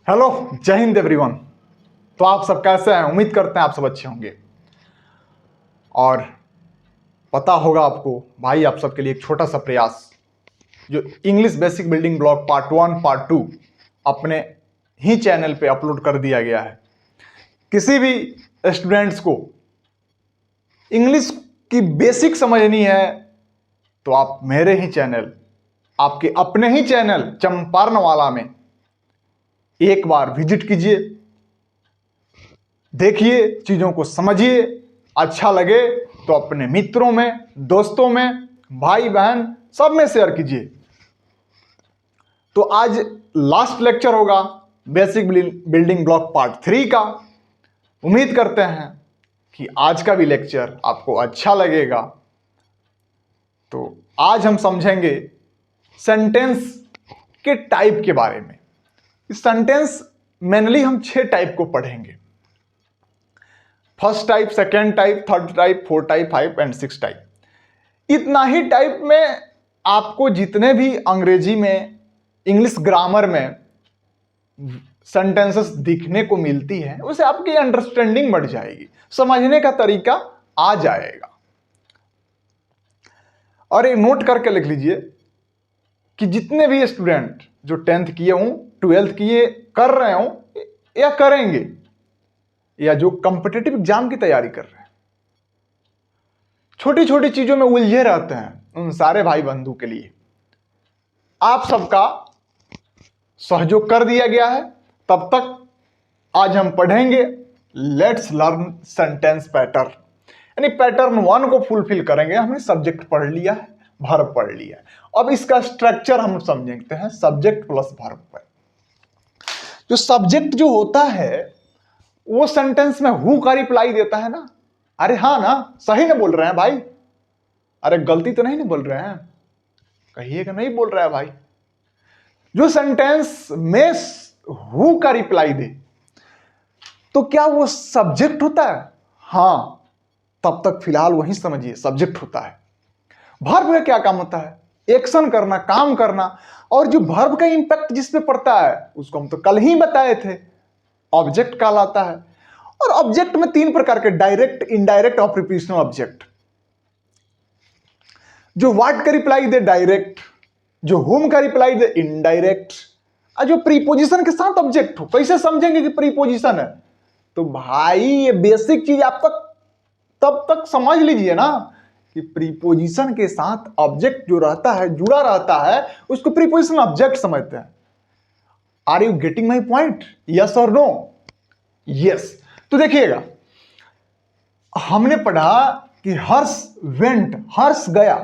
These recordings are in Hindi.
हेलो, जय हिंद एवरीवन। तो आप सब कैसे हैं? उम्मीद करते हैं आप सब अच्छे होंगे। और पता होगा आपको भाई, आप सबके लिए एक छोटा सा प्रयास, जो English basic building block part 1 part 2 अपने ही चैनल पे अपलोड कर दिया गया है। किसी भी स्टूडेंट्स को इंग्लिश की बेसिक समझनी है तो आप मेरे ही चैनल, आपके अपने ही चैनल चंपारण वाला में एक बार विजिट कीजिए, देखिए, चीजों को समझिए। अच्छा लगे तो अपने मित्रों में, दोस्तों में, भाई बहन सब में शेयर कीजिए। तो आज लास्ट लेक्चर होगा बेसिक बिल्डिंग ब्लॉक पार्ट 3 का। उम्मीद करते हैं कि आज का भी लेक्चर आपको अच्छा लगेगा। तो आज हम समझेंगे सेंटेंस के टाइप के बारे में। सेंटेंस मेनली हम 6 टाइप को पढ़ेंगे। First type, second type, third type, fourth type, 5 and 6 type. इतना ही टाइप में आपको जितने भी अंग्रेजी में, इंग्लिश ग्रामर में सेंटेंसेस दिखने को मिलती है, उसे आपकी अंडरस्टैंडिंग बढ़ जाएगी, समझने का तरीका आ जाएगा। और ये नोट करके लिख लीजिए कि जितने भी स्टूडेंट जो 10th किए हों, 12th किए, कर रहे हों या करेंगे, या जो कॉम्पिटिटिव एग्जाम की तैयारी कर रहे हैं, छोटी छोटी चीजों में उलझे रहते हैं, उन सारे भाई बंधु के लिए आप सबका सहयोग कर दिया गया है। तब तक आज हम पढ़ेंगे लेट्स लर्न सेंटेंस पैटर्न, यानी पैटर्न 1 को फुलफिल करेंगे। हमने सब्जेक्ट पढ़ लिया है, वर्ब पढ़ लिया है। अब इसका स्ट्रक्चर हम समझते हैं, सब्जेक्ट प्लस वर्ब पर। जो सब्जेक्ट जो होता है वो सेंटेंस में हु का रिप्लाई देता है ना। अरे हाँ ना, सही ना बोल रहे हैं भाई? अरे गलती तो नहीं ना बोल रहे हैं? कहिएगा नहीं बोल रहा है भाई। जो सेंटेंस में हु का रिप्लाई दे तो क्या वो सब्जेक्ट होता है? हाँ, तब तक फिलहाल वही समझिए, सब्जेक्ट होता है। वर्ब का क्या काम होता है? एक्शन करना, काम करना। और जो वर्ब का इंपैक्ट जिस पे पड़ता है उसको हम तो कल ही बताए थे, ऑब्जेक्ट कहलाता है। और ऑब्जेक्ट में 3 प्रकार के, डायरेक्ट, इनडायरेक्ट और प्रीपोजिशनल ऑब्जेक्ट। जो व्हाट का रिप्लाई दे डायरेक्ट, जो हुम का रिप्लाई दे इनडायरेक्ट, और जो प्रीपोजिशन के साथ ऑब्जेक्ट हो। कैसे समझेंगे कि प्रीपोजिशन है? तो भाई ये बेसिक चीज आप तक तब तक समझ लीजिए ना कि प्रीपोजिशन के साथ ऑब्जेक्ट जो रहता है, जुड़ा रहता है, उसको प्रीपोजिशन ऑब्जेक्ट समझते हैं। Are you getting my point? Yes और नो? यस। तो देखिएगा, हमने पढ़ा कि हर्ष वेंट, हर्ष गया।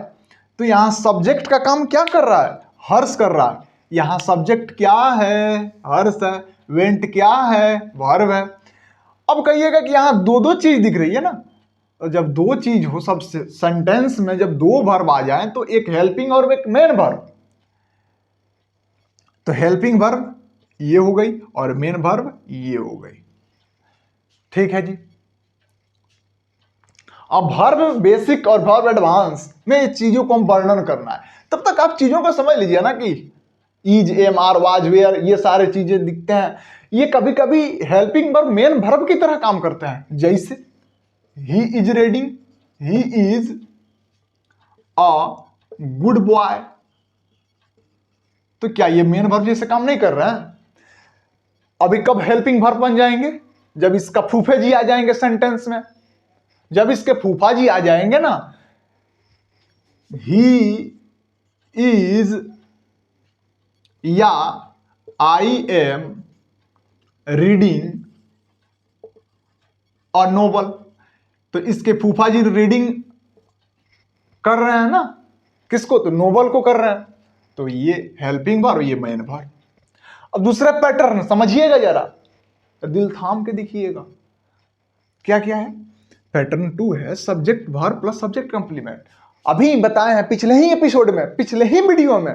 तो यहां सब्जेक्ट का काम क्या कर रहा है? हर्ष कर रहा है। यहां सब्जेक्ट क्या है? हर्ष है। वेंट क्या है? वर्ब है। अब कहिएगा कि यहां दो दो चीज दिख रही है ना। तो जब दो चीज हो, सब सेंटेंस में जब 2 वर्ब आ जाए तो एक हेल्पिंग और एक मेन वर्ब। तो हेल्पिंग वर्ब ये हो गई और मेन वर्ब ये हो गई। ठीक है जी। अब वर्ब बेसिक और वर्ब एडवांस में चीजों को हम वर्णन करना है। तब तक आप चीजों को समझ लीजिए ना कि is, am, are, was, were, ये सारे चीजें दिखते हैं। ये कभी कभी हेल्पिंग वर्ब मेन वर्ब की तरह काम करते हैं। जैसे he is reading, he is a good boy. तो क्या ये मेन वर्ब जैसे काम नहीं कर रहे हैं? अभी कब हेल्पिंग वर्ब बन जाएंगे? जब इसका फूफे जी आ जाएंगे सेंटेंस में। जब इसके फूफा जी आ जाएंगे ना, ही इज या आई एम रीडिंग और नोवेल। तो इसके फूफा जी रीडिंग कर रहे हैं ना, किसको? तो नोवेल को कर रहे हैं। तो ये हेल्पिंग वर्ब, ये मेन वर्ब। अब दूसरा पैटर्न समझिएगा जरा, तो दिल थाम के देखिएगा क्या क्या है। पैटर्न 2 है subject verb plus subject complement. अभी बताए हैं पिछले ही एपिसोड में, पिछले ही वीडियो में,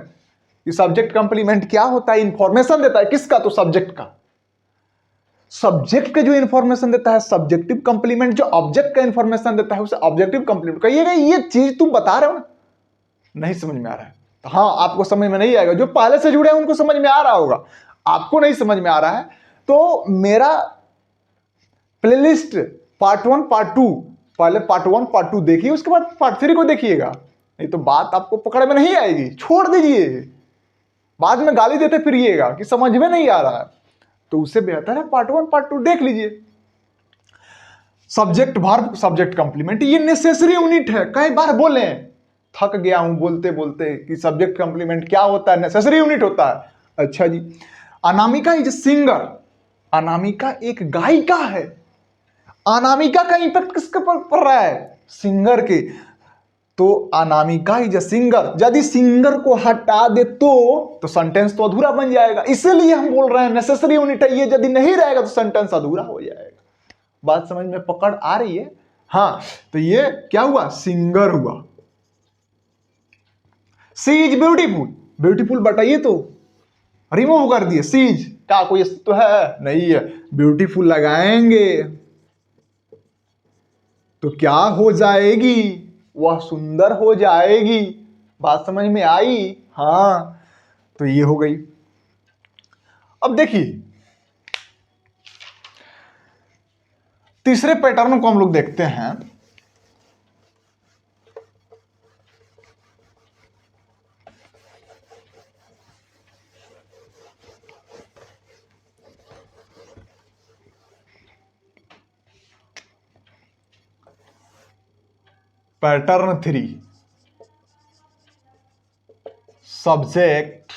कि सब्जेक्ट कंप्लीमेंट क्या होता है। इंफॉर्मेशन देता है किसका? तो सब्जेक्ट का। सब्जेक्ट का जो इंफॉर्मेशन देता है सब्जेक्टिव कंप्लीमेंट, जो ऑब्जेक्ट का इंफॉर्मेशन देता है उसे ऑब्जेक्टिव कंप्लीमेंट। कहिएगा ये चीज तुम बता रहे हो ना, नहीं समझ में आ रहा है? तो हाँ, आपको समझ में नहीं आएगा। जो पहले से जुड़े हैं उनको समझ में आ रहा होगा। आपको नहीं समझ में आ रहा है तो मेरा प्लेलिस्ट पार्ट 1 पार्ट 2, पहले पार्ट 1 पार्ट 2 देखिए, उसके बाद पार्ट 3 को देखिएगा, नहीं तो बात आपको पकड़ में नहीं आएगी, छोड़ दीजिए, बाद में गाली देते फिरिएगा कि समझ में नहीं आ रहा है। तो उससे बेहतर है पार्ट 1 पार्ट 2 देख लीजिए। सब्जेक्ट वर्ब सब्जेक्ट कंप्लीमेंट ये नेसेसरी यूनिट है, कई बार बोले, थक गया हूं बोलते बोलते कि सब्जेक्ट कंप्लीमेंट क्या होता है, नेसेसरी यूनिट होता है। अच्छा जी, अनामिका इज सिंगर, अनामिका एक गायिका है। अनामिका का इंपैक्ट किसके पर पड़ रहा है? सिंगर के। तो अनामिका इज अ सिंगर, यदि सिंगर को हटा दे तो सेंटेंस तो अधूरा बन जाएगा, इसीलिए हम बोल रहे हैं नेसेसरी यूनिट है ये, यदि नहीं रहेगा तो सेंटेंस अधूरा हो जाएगा। बात समझ में पकड़ आ रही है? हाँ, तो ये क्या हुआ? सिंगर हुआ। सी इज ब्यूटीफुल, ब्यूटीफुल बताइए तो रिमूव कर दिए, सी इज का कोई तो है नहीं है, ब्यूटीफुल लगाएंगे तो क्या हो जाएगी? वह सुंदर हो जाएगी। बात समझ में आई? हाँ, तो ये हो गई। अब देखिए तीसरे पैटर्न को हम लोग देखते हैं। Pattern 3, subject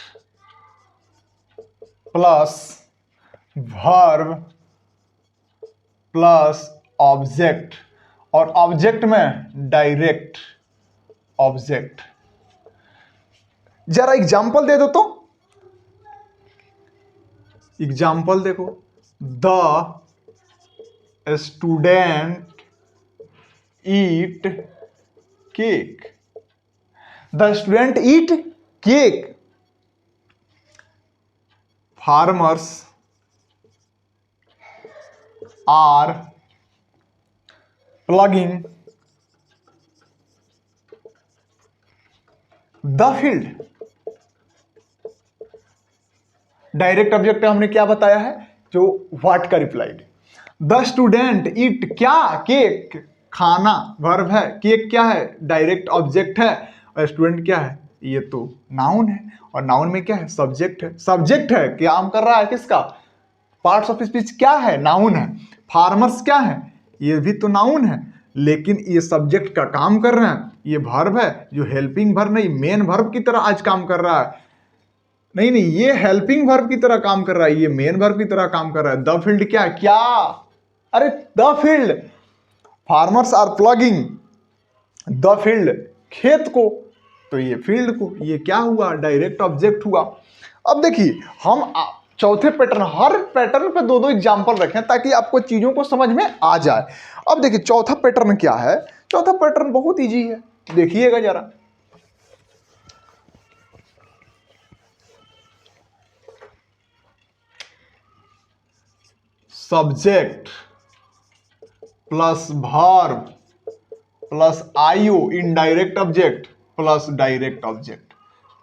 plus verb plus object, और ऑब्जेक्ट में डायरेक्ट ऑब्जेक्ट। जरा एग्जाम्पल दे दो तो, एग्जाम्पल देखो, the student eat cake, the student eat cake, farmers are ploughing the field. Direct object हमने क्या बताया है? जो व्हाट का रिप्लाइड। द स्टूडेंट ईट क्या? केक, खाना वर्ब है, केक क्या है? डायरेक्ट ऑब्जेक्ट है, और स्टूडेंट क्या है? ये तो नाउन है, और नाउन में क्या है? सब्जेक्ट है। सब्जेक्ट है, काम कर रहा है किसका? पार्ट्स ऑफ स्पीच क्या है? नाउन है। फार्मर्स क्या है? ये भी तो नाउन है, लेकिन ये सब्जेक्ट का काम कर रहे हैं, ये वर्ब है जो हेल्पिंग वर्ब नहीं मेन वर्ब की तरह आज काम कर रहा है। नहीं नहीं, ये हेल्पिंग वर्ब की तरह काम कर रहा है, ये मेन वर्ब की तरह काम कर रहा है। द फील्ड क्या है? क्या? अरे the field, farmers are ploughing the field, खेत को, तो ये फील्ड को, ये क्या हुआ? डायरेक्ट ऑब्जेक्ट हुआ। अब देखिए हम चौथे पैटर्न, हर पैटर्न पे दो दो एग्जाम्पल रखें ताकि आपको चीजों को समझ में आ जाए। अब देखिए चौथा पैटर्न क्या है? चौथा पैटर्न बहुत इजी है, देखिएगा जरा। Subject plus verb plus IO indirect object plus direct object.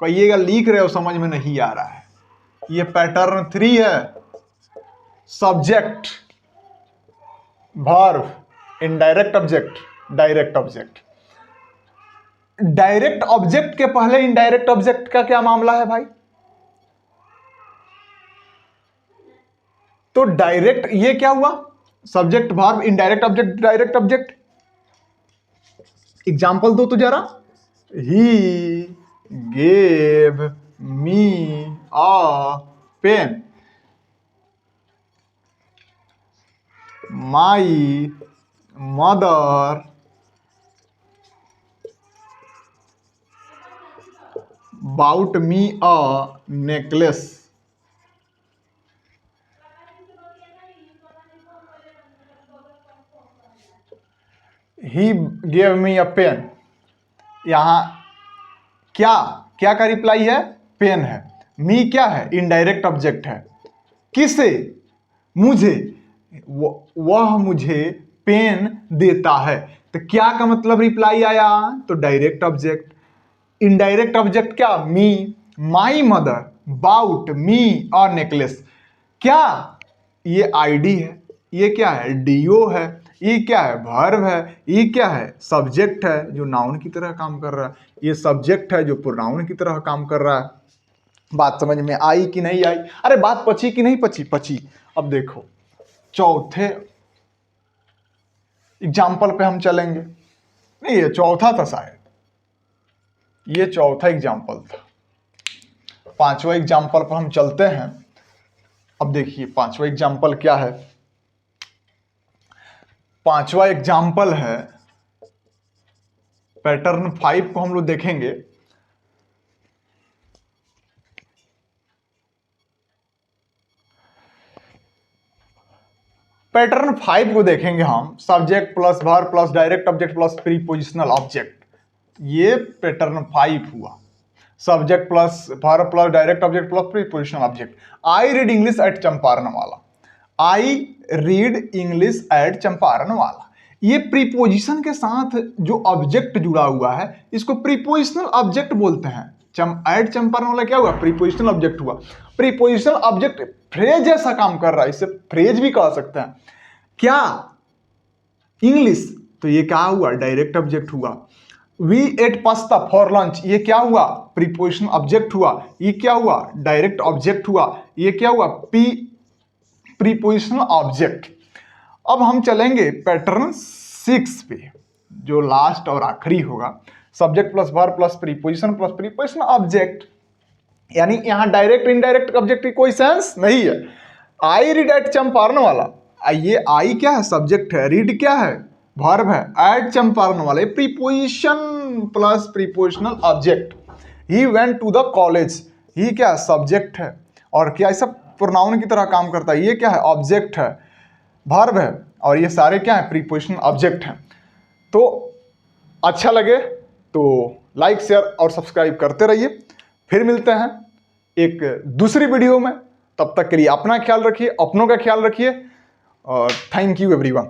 कहिएगा लिख रहे हो समझ में नहीं आ रहा है। ये पैटर्न 3 है, subject verb indirect object direct object. Direct object के पहले इनडायरेक्ट ऑब्जेक्ट का क्या मामला है भाई? तो डायरेक्ट ये क्या हुआ? Subject verb indirect object direct object. Example दो तो जरा। He gave me a pen, my mother bought me a necklace. He gave me a pen, यहां क्या क्या का रिप्लाई है? पेन है। मी क्या है? इनडायरेक्ट ऑब्जेक्ट है। किसे? मुझे, वह मुझे पेन देता है। तो क्या का मतलब रिप्लाई आया? तो डायरेक्ट ऑब्जेक्ट। इनडायरेक्ट ऑब्जेक्ट क्या? मी। माई मदर बाउट मी और नेकलेस। क्या ये आईडी है, ये क्या है डीओ है, ये क्या है वर्ब है, ये क्या है सब्जेक्ट है जो नाउन की तरह काम कर रहा है, ये सब्जेक्ट है जो प्रोनाउन की तरह काम कर रहा है। बात समझ में आई कि नहीं आई? अरे बात पची कि नहीं पची? पची। अब देखो चौथे एग्जाम्पल पे हम चलेंगे। नहीं ये चौथा था शायद, ये चौथा एग्जाम्पल था। पांचवा एग्जाम्पल पर हम चलते हैं। अब देखिए पांचवा एग्जाम्पल क्या है। पांचवा एग्जाम्पल है पैटर्न 5 को हम लोग देखेंगे। पैटर्न 5 को देखेंगे हम, subject plus verb plus direct object plus prepositional object. ये पैटर्न 5 हुआ, subject plus verb plus direct object plus prepositional object. I read English at Champaran वाला, I read English at Champaran वाला, ये प्रीपोजिशन के साथ जो ऑब्जेक्ट जुड़ा हुआ है इसको प्रीपोजिशनल ऑब्जेक्ट बोलते हैं। एट चंपारण वाला क्या हुआ? प्रीपोजिशनल ऑब्जेक्ट हुआ। प्रीपोजिशनल ऑब्जेक्ट फ्रेज जैसा काम कर रहा है, इसे फ्रेज भी कह सकते हैं। क्या इंग्लिश, तो ये क्या हुआ? डायरेक्ट ऑब्जेक्ट हुआ। We ate pasta for lunch, ये क्या हुआ? प्रीपोजिशनल ऑब्जेक्ट हुआ। ये क्या हुआ? डायरेक्ट ऑब्जेक्ट हुआ। ये क्या हुआ? Prepositional object. अब हम चलेंगे पैटर्न 6 पे, जो लास्ट और आखिरी होगा, subject plus verb plus preposition object. यानी यहां डायरेक्ट इनडायरेक्ट ऑब्जेक्ट की कोई सेंस नहीं है। आई रीड एट चंपारण वाला, ये आई क्या है? सब्जेक्ट है। रीड क्या है? वर्ब है। एट चंपारण वाला preposition plus prepositional object. He went to the college, he क्या? सब्जेक्ट है। और क्या सब प्रोनाउन की तरह काम करता है? ये क्या है? ऑब्जेक्ट है, वर्ब है, और ये सारे क्या है? प्रीपोजिशनल ऑब्जेक्ट हैं। तो अच्छा लगे तो लाइक शेयर और सब्सक्राइब करते रहिए। फिर मिलते हैं एक दूसरी वीडियो में। तब तक के लिए अपना ख्याल रखिए, अपनों का ख्याल रखिए, और थैंक यू एवरीवन।